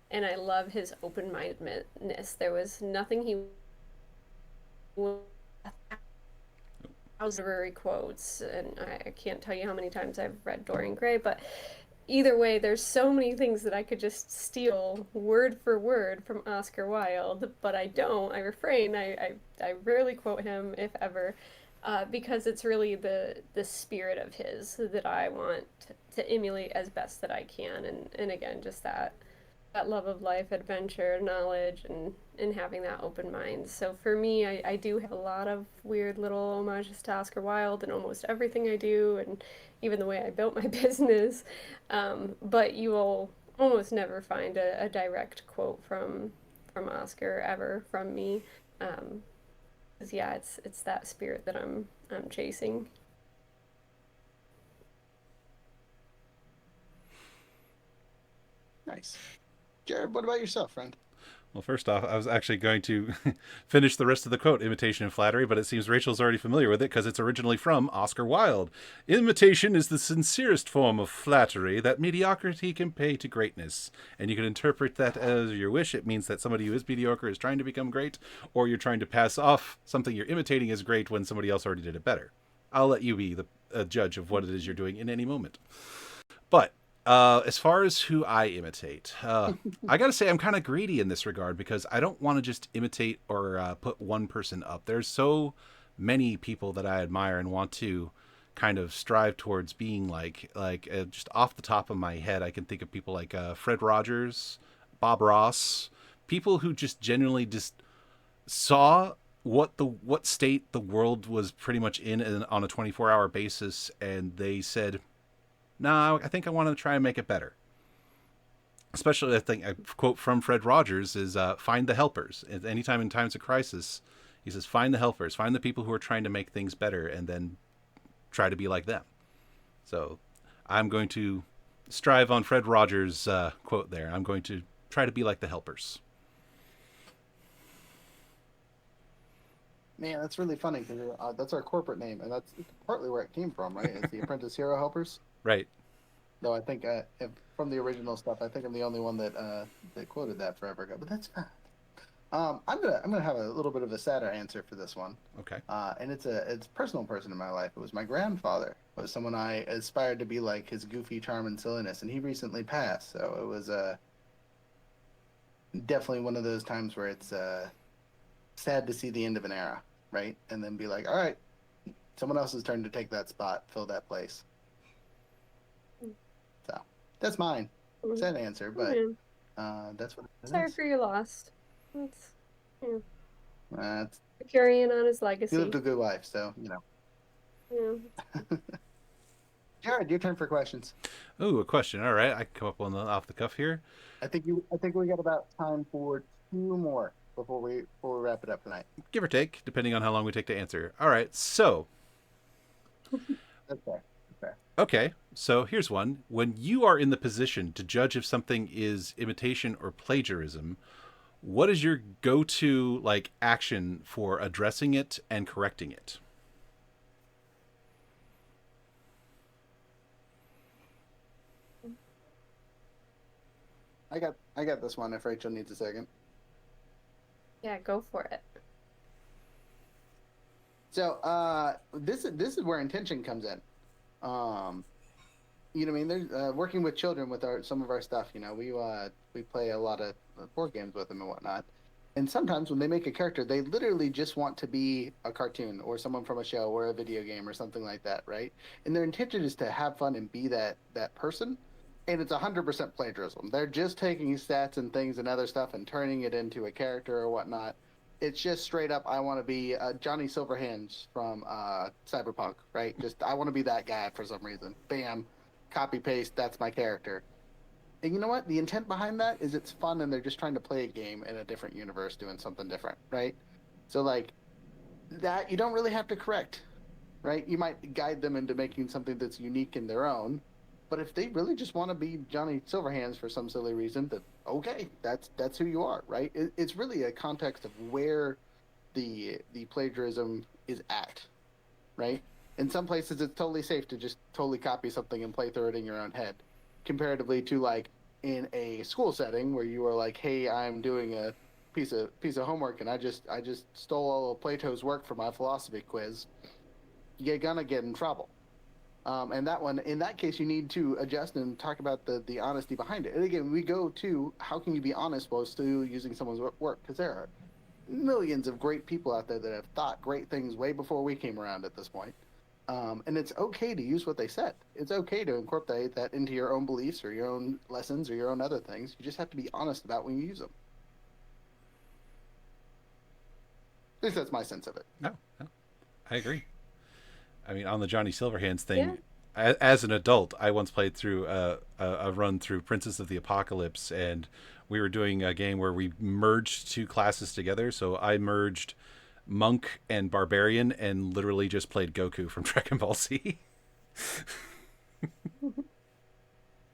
and I love his open-mindedness. There was nothing he literary quotes, and I can't tell you how many times I've read Dorian Gray, but either way, there's so many things that I could just steal word for word from Oscar Wilde, but I don't. I refrain. I rarely quote him, if ever, because it's really the spirit of his that I want to emulate as best that I can, and again, just that love of life, adventure, knowledge, and having that open mind. So for me, I do have a lot of weird little homages to Oscar Wilde in almost everything I do, and even the way I built my business. But you will almost never find a direct quote from Oscar ever from me. 'Cause yeah, it's that spirit that I'm chasing. Nice. Jared, what about yourself, friend? Well, first off, I was actually going to finish the rest of the quote, imitation and flattery, but it seems Rachel's already familiar with it because it's originally from Oscar Wilde. Imitation is the sincerest form of flattery that mediocrity can pay to greatness. And you can interpret that as your wish. It means that somebody who is mediocre is trying to become great, or you're trying to pass off something you're imitating as great when somebody else already did it better. I'll let you be the judge of what it is you're doing in any moment. But as far as who I imitate, I gotta say I'm kind of greedy in this regard because I don't want to just imitate or put one person up. There's so many people that I admire and want to kind of strive towards being like. Just off the top of my head, I can think of people like Fred Rogers, Bob Ross, people who just genuinely just saw what state the world was pretty much in on a 24-hour basis, and they said, no, I think I want to try and make it better. Especially, I think a quote from Fred Rogers is find the helpers. Anytime in times of crisis, he says, find the helpers, find the people who are trying to make things better, and then try to be like them. So I'm going to strive on Fred Rogers' quote there. I'm going to try to be like the helpers. Man, that's really funny because that's our corporate name, and that's partly where it came from, right? It's the Apprentice Hero Helpers. Right. Though I think from the original stuff, I think I'm the only one that quoted that forever ago. But that's fine. I'm gonna have a little bit of a sadder answer for this one. Okay. And it's a personal person in my life. It was my grandfather. It was someone I aspired to be like, his goofy charm and silliness, and he recently passed. So it was definitely one of those times where it's sad to see the end of an era, right? And then be like, all right, someone else's turn to take that spot, fill that place. So that's mine. Sad answer, but that's what it Sorry is. for your loss. That's, yeah. That's Carrying on his he legacy. lived a good life, so Yeah. Jared, your turn for questions. Ooh, a question. All right, I can come up with one off the cuff here. I think we got about time for 2 more before we wrap it up tonight. Give or take, depending on how long we take to answer. All right, so. That's fair. Okay, so here's one. When you are in the position to judge if something is imitation or plagiarism, what is your go-to action for addressing it and correcting it? I got this one if Rachel needs a second. Yeah, go for it. So this is where intention comes in. You know what I mean? There's working with children with some of our stuff. You know, we play a lot of board games with them and whatnot. And sometimes when they make a character, they literally just want to be a cartoon or someone from a show or a video game or something like that, right? And their intention is to have fun and be that person. And it's 100% plagiarism. They're just taking stats and things and other stuff and turning it into a character or whatnot. It's just straight up, I want to be Johnny Silverhands from Cyberpunk, right? Just, I want to be that guy for some reason. Bam, copy paste, that's my character. And you know what? The intent behind that is it's fun and they're just trying to play a game in a different universe doing something different, right? So that you don't really have to correct, right? You might guide them into making something that's unique in their own. But if they really just want to be Johnny Silverhands for some silly reason, that okay, that's who you are, right? It's really a context of where the plagiarism is at, right? In some places, it's totally safe to just totally copy something and play through it in your own head, comparatively to in a school setting where you are like, hey, I'm doing a piece of homework and I just stole all of Plato's work for my philosophy quiz. You're gonna get in trouble. And that one, in that case, you need to adjust and talk about the honesty behind it. And again, we go to how can you be honest while still using someone's work? Because there are millions of great people out there that have thought great things way before we came around at this point. And it's okay to use what they said. It's okay to incorporate that into your own beliefs or your own lessons or your own other things. You just have to be honest about when you use them. At least that's my sense of it. No, I agree. I mean, on the Johnny Silverhands thing, as an adult, I once played through a run through Princess of the Apocalypse, and we were doing a game where we merged 2 classes together. So I merged Monk and Barbarian and literally just played Goku from Dragon Ball Z.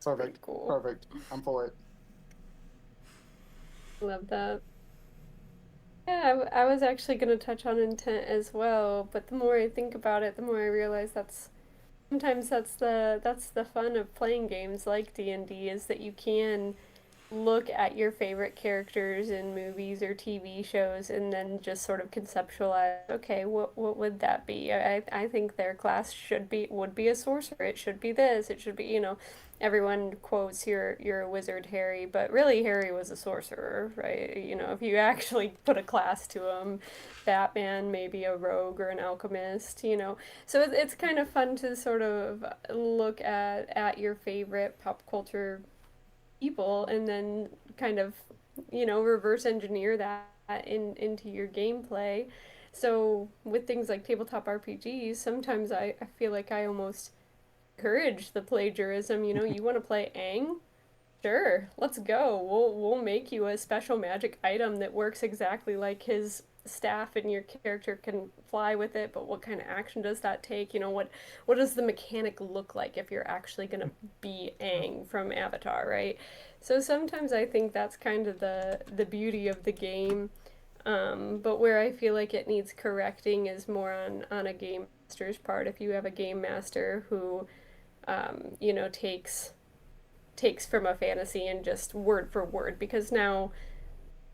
Perfect. Cool. Perfect. I'm for it. Love that. Yeah, I was actually going to touch on intent as well, but the more I think about it, the more I realize sometimes that's the fun of playing games like D&D is that you can look at your favorite characters in movies or TV shows and then just sort of conceptualize, okay, what would that be? I think their class would be a sorcerer. It should be this. It should be, everyone quotes you're a wizard, Harry, but really Harry was a sorcerer, right? If you actually put a class to him, Batman maybe a rogue or an alchemist, So it's kind of fun to sort of look at your favorite pop culture people and then kind of reverse engineer that into your gameplay. So with things like tabletop RPGs, sometimes I feel like I almost encourage the plagiarism. You want to play Aang? Sure, let's go. We'll make you a special magic item that works exactly like his staff, and your character can fly with it. But what kind of action does that take? What does the mechanic look like if you're actually gonna be Aang from Avatar, right? So sometimes I think that's kind of the beauty of the game. But where I feel like it needs correcting is more on a game master's part. If you have a game master who, takes from a fantasy and just word for word, because now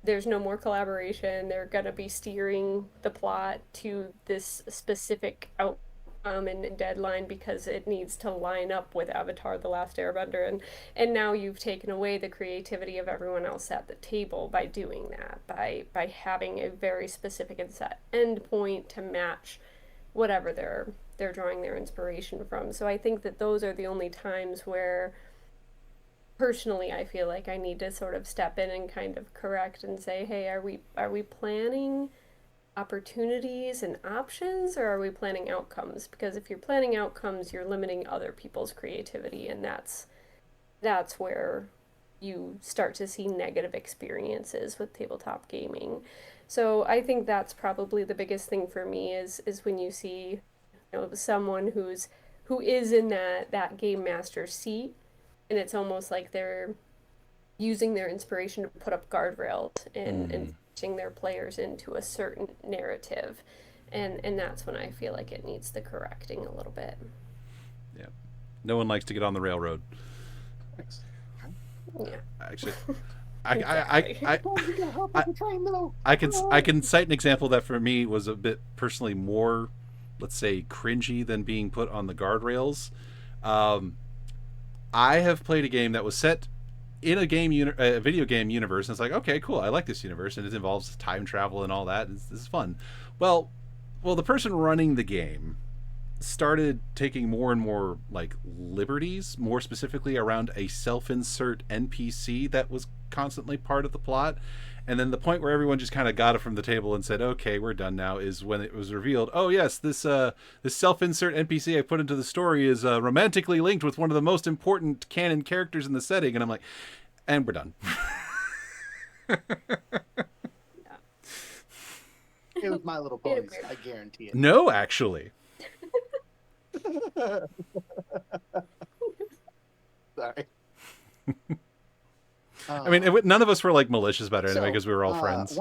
there's no more collaboration. They're gonna be steering the plot to this specific outcome and deadline because it needs to line up with Avatar: The Last Airbender, and now you've taken away the creativity of everyone else at the table by doing that, by having a very specific and set end point to match whatever they're drawing their inspiration from. So I think that those are the only times where personally I feel like I need to sort of step in and kind of correct and say, hey, are we planning opportunities and options, or are we planning outcomes? Because if you're planning outcomes, you're limiting other people's creativity, and that's where you start to see negative experiences with tabletop gaming. So I think that's probably the biggest thing for me is when you see, someone who is in that game master seat, and it's almost like they're using their inspiration to put up guardrails and pushing their players into a certain narrative. And that's when I feel like it needs the correcting a little bit. Yeah. No one likes to get on the railroad. Thanks. Yeah. Actually, I can cite an example that for me was a bit personally more, let's say, cringy than being put on the guardrails. I have played a game that was set in a video game universe, and it's like, okay, cool, I like this universe, and it involves time travel and all that. This is fun. Well, the person running the game started taking more and more like liberties, more specifically around a self-insert NPC that was constantly part of the plot. And then the point where everyone just kind of got it from the table and said, okay, we're done now, is when it was revealed, oh yes, this self-insert NPC I put into the story is romantically linked with one of the most important canon characters in the setting. And I'm like, and we're done. It was My Little Ponies, I guarantee it. No, actually. Sorry. I mean, none of us were like malicious about it anyway, because we were all friends.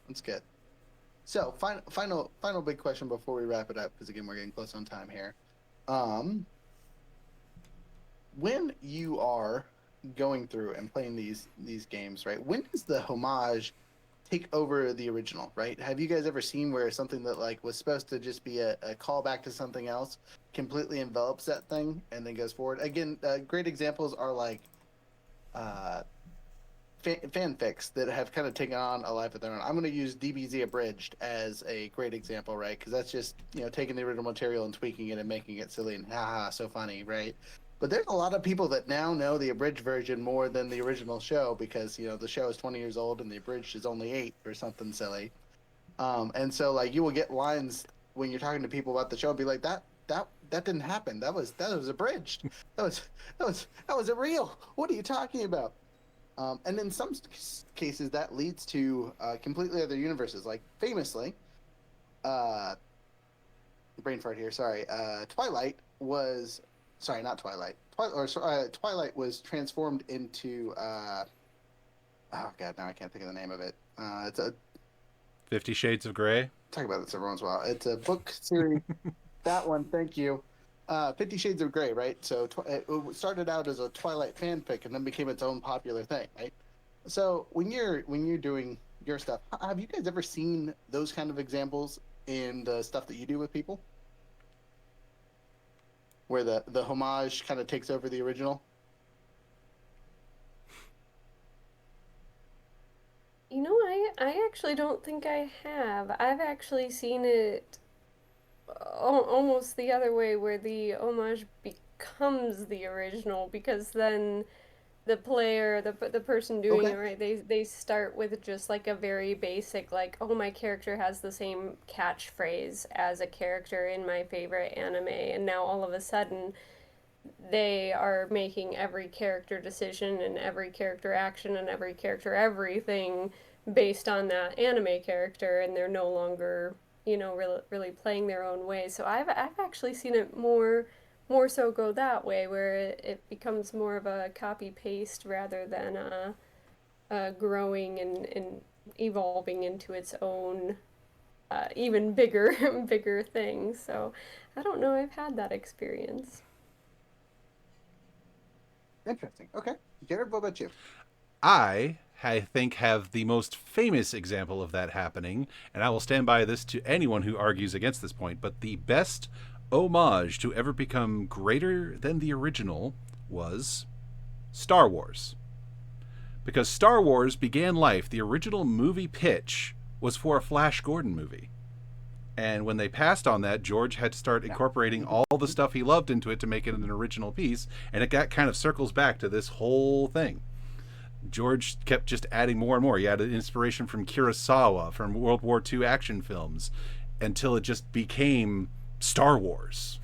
That's good. So, final big question before we wrap it up, because again, we're getting close on time here. When you are going through and playing these games, right? When does the homage take over the original, right? Have you guys ever seen where something that like was supposed to just be a callback to something else completely envelops that thing and then goes forward? Again, great examples are like fanfics that have kind of taken on a life of their own. I'm going to use DBZ Abridged as a great example, right? Because that's just, taking the original material and tweaking it and making it silly and haha, so funny, right? But there's a lot of people that now know the abridged version more than the original show because, the show is 20 years old and the abridged is only 8 or something silly. And so, like, you will get lines when you're talking to people about the show and be like, that didn't happen. That was abridged. That was a real. What are you talking about? And in some cases, that leads to completely other universes. Like, famously, brain fart here, sorry. Twilight was... Sorry, not Twilight. Twilight was transformed into... oh, God, now I can't think of the name of it. It's a... 50 Shades of Grey? Talk about this every once in a while. It's a book series. That one, thank you. 50 Shades of Grey, right? So it started out as a Twilight fanfic and then became its own popular thing, right? So when you're doing your stuff, have you guys ever seen those kind of examples in the stuff that you do with people? Where the homage kind of takes over the original? I actually don't think I have. I've actually seen it almost the other way, where the homage becomes the original, because then the player, the person doing it, right, they start with just like a very basic, like, oh, my character has the same catchphrase as a character in my favorite anime, and now all of a sudden they are making every character decision and every character action and every character everything based on that anime character, and they're no longer, really playing their own way. So I've actually seen it more so go that way, where it becomes more of a copy paste rather than a growing and evolving into its own even bigger thing. So I don't know, I've had that experience. Interesting. Okay. Jared, what about you? I think have the most famous example of that happening, and I will stand by this to anyone who argues against this point, but the best homage to ever become greater than the original was Star Wars. because Star Wars Began Life, the original movie pitch, was for a Flash Gordon movie. And when they passed on that, George had to start incorporating all the stuff he loved into it to make it an original piece. And it got kind of circles back to this whole thing. George kept just adding more and more. He added inspiration from Kurosawa, from World War II action films, until it just became Star Wars.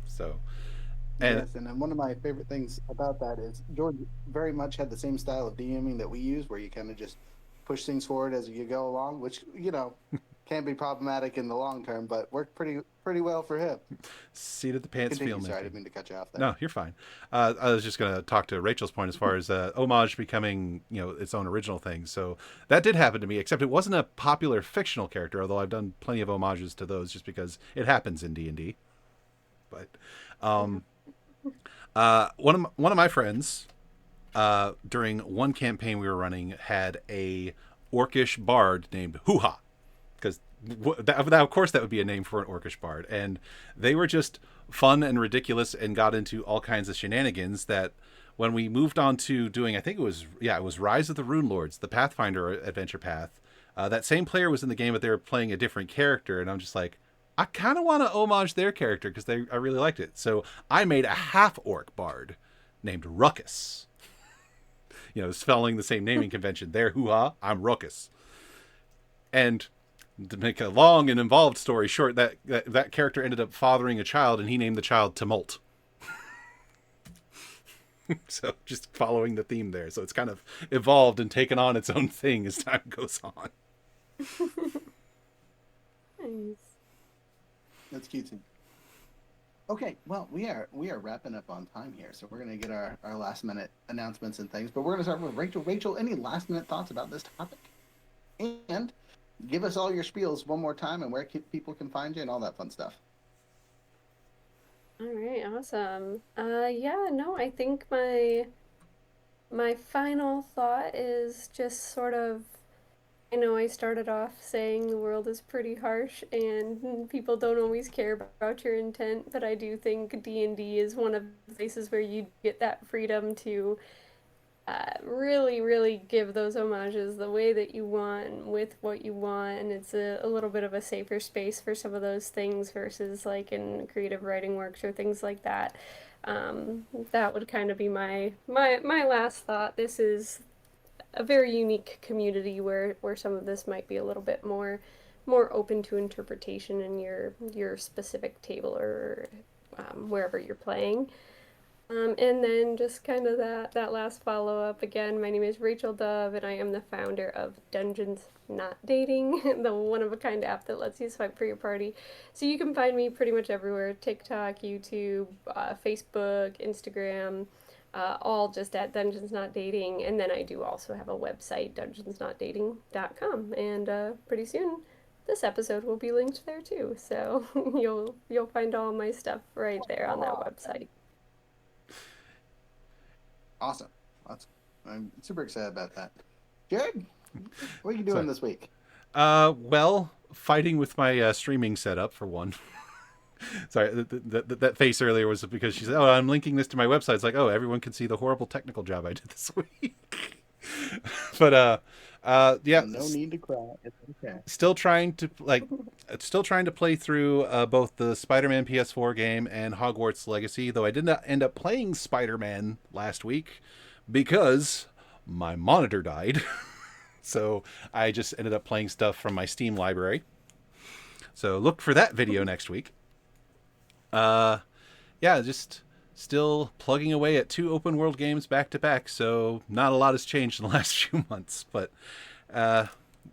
So, and yes, and one of my favorite things about that is George very much had the same style of DMing that we use, where you kind of just push things forward as you go along, which, you know, can be problematic in the long term, but worked pretty well for him. Seat of the pants Continue, filmmaking. sorry, I didn't mean to cut you off there. No, you're fine. I was just going to talk to Rachel's point as far as homage becoming, you know, its own original thing. So that did happen to me, except it wasn't a popular fictional character, although I've done plenty of homages to those just because it happens in D&D. But one of my friends, during one campaign we were running, had a orcish bard named Hoo-Ha, because of course that would be a name for an orcish bard, and they were just fun and ridiculous and got into all kinds of shenanigans that when we moved on to doing, I think it was Rise of the Rune Lords, the Pathfinder adventure path, that same player was in the game, but they were playing a different character, and I'm just like, I kind of want to homage their character because I really liked it. So I made a half-orc bard named Ruckus. You know, spelling the same naming convention. They're Hoo-Ha, I'm Ruckus. And to make a long and involved story short, that character ended up fathering a child, and he named the child Tumult. So just following the theme there. So it's kind of evolved and taken on its own thing as time goes on. Nice. That's cute. Okay, well, we are wrapping up on time here, so we're going to get our last minute announcements and things, but we're going to start with Rachel. Rachel, any last minute thoughts about this topic? And give us all your spiels one more time and where people can find you and all that fun stuff. All right, awesome. Yeah, no, I think my final thought is just sort of, I know I started off saying the world is pretty harsh and people don't always care about your intent, but I do think D&D is one of the places where you get that freedom to really, really give those homages the way that you want, with what you want, and it's a little bit of a safer space for some of those things versus like in creative writing works or things like that. That would kind of be my last thought. This is a very unique community where some of this might be a little bit more open to interpretation in your specific table or wherever you're playing. And then just kind of that last follow-up. Again, my name is Rachel Dove, and I am the founder of Dungeons Not Dating, the one-of-a-kind app that lets you swipe for your party. So you can find me pretty much everywhere: TikTok, YouTube, Facebook, Instagram, all just at Dungeons Not Dating. And then I do also have a website, dungeonsnotdating.com, and pretty soon this episode will be linked there too. So you'll find all my stuff right there on that website. Awesome. I'm super excited about that. Jared, what are you doing this week? Well, fighting with my streaming setup for one. Sorry, that face earlier was because she said, "Oh, I'm linking this to my website." It's like, oh, everyone can see the horrible technical job I did this week. But yeah, no need to cry. It's okay. Still trying to play through both the Spider-Man PS4 game and Hogwarts Legacy, though I did not end up playing Spider-Man last week because my monitor died. So I just ended up playing stuff from my Steam library. So look for that video next week. Yeah, just still plugging away at 2 open world games back to back, so not a lot has changed in the last few months. But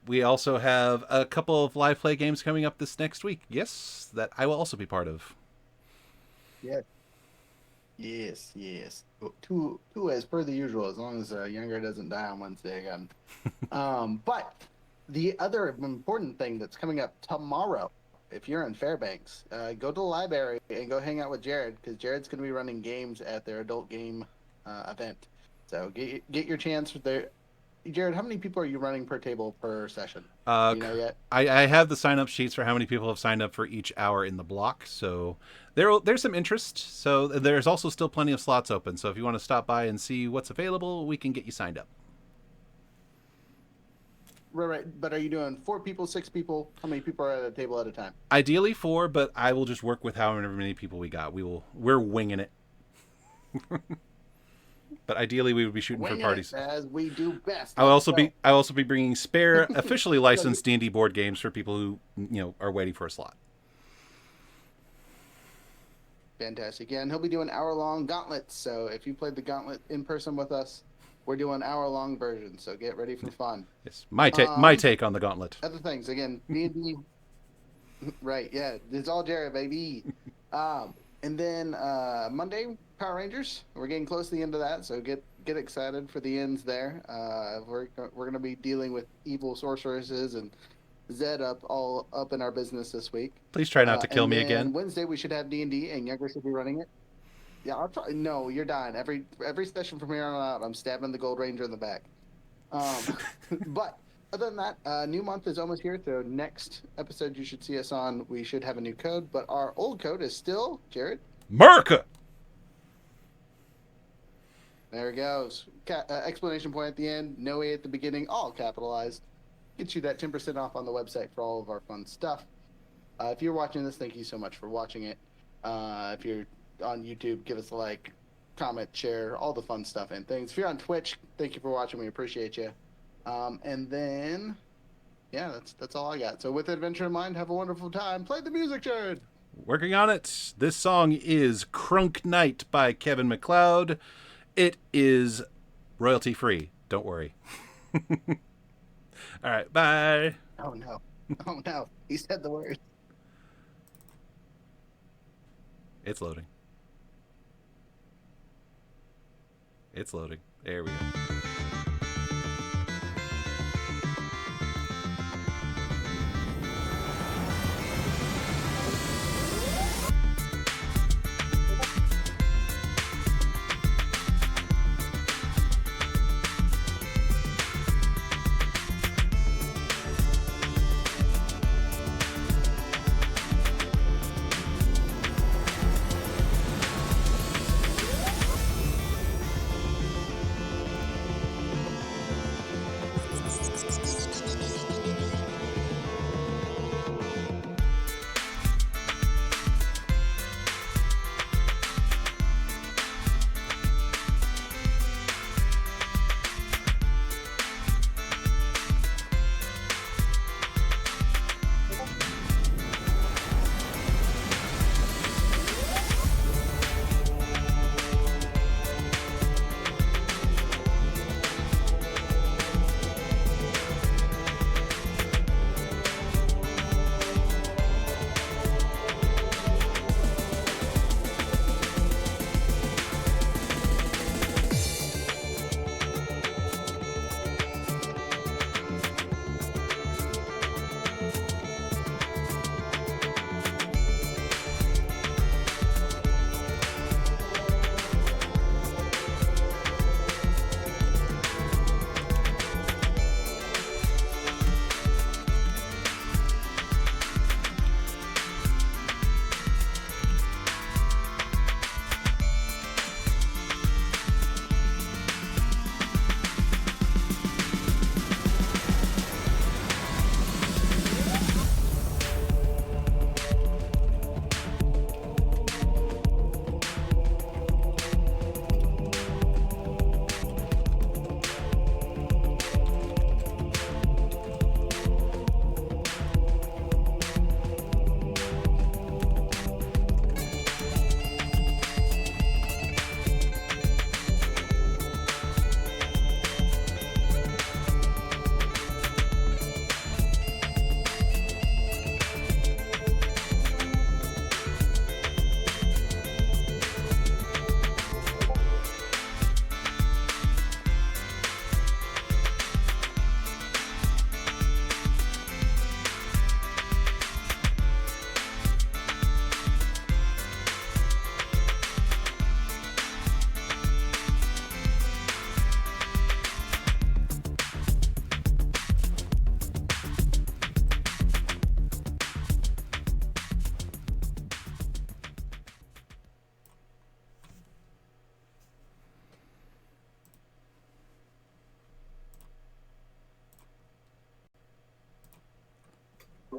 we also have a couple of live play games coming up this next week. Yes, that I will also be part of. Yeah. Yes. Two as per the usual, as long as Younger doesn't die on Wednesday again. But the other important thing that's coming up tomorrow, if you're in Fairbanks, go to the library and go hang out with Jared, because Jared's going to be running games at their adult game event. So get your chance there Jared, how many people are you running per table per session? Uh, Do you know yet? I have the sign up sheets for how many people have signed up for each hour in the block. So there's some interest. So there's also still plenty of slots open. So if you want to stop by and see what's available, we can get you signed up. Right. But are you doing 4 people, 6 people? How many people are at a table at a time? Ideally 4, but I will just work with however many people we got. We're winging it. But ideally, we would be shooting for parties. As we do best. I'll also be bringing spare officially licensed D&D board games for people who are waiting for a slot. Fantastic. Yeah, and he'll be doing hour-long gauntlets. So if you played the gauntlet in person with us, we're doing hour-long versions. So get ready for fun. Yes, my take on the gauntlet. Other things, again, D&D. Right. Yeah, it's all Jared, baby. And then Monday, Power Rangers. We're getting close to the end of that, so get excited for the ends there. We're going to be dealing with evil sorceresses and Zed all up in our business this week. Please try not to kill me again. Wednesday we should have D&D, and Younger should be running it. Yeah, I'll try. No, you're dying. Every session from here on out, I'm stabbing the Gold Ranger in the back. But other than that, new month is almost here. So next episode you should see us on. We should have a new code, but our old code is still Jared. America. There it goes. Explanation point at the end, no A at the beginning, all capitalized. Gets you that 10% off on the website for all of our fun stuff. If you're watching this, thank you so much for watching it. If you're on YouTube, give us a like, comment, share, all the fun stuff and things. If you're on Twitch, thank you for watching. We appreciate you. And then, yeah, that's all I got. So with adventure in mind, have a wonderful time. Play the music, Jared. Working on it. This song is Crunk Night by Kevin MacLeod. It is royalty free. Don't worry. All right, bye. Oh no. Oh no. He said the word. It's loading. It's loading. There we go.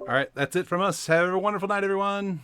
All right, that's it from us. Have a wonderful night, everyone.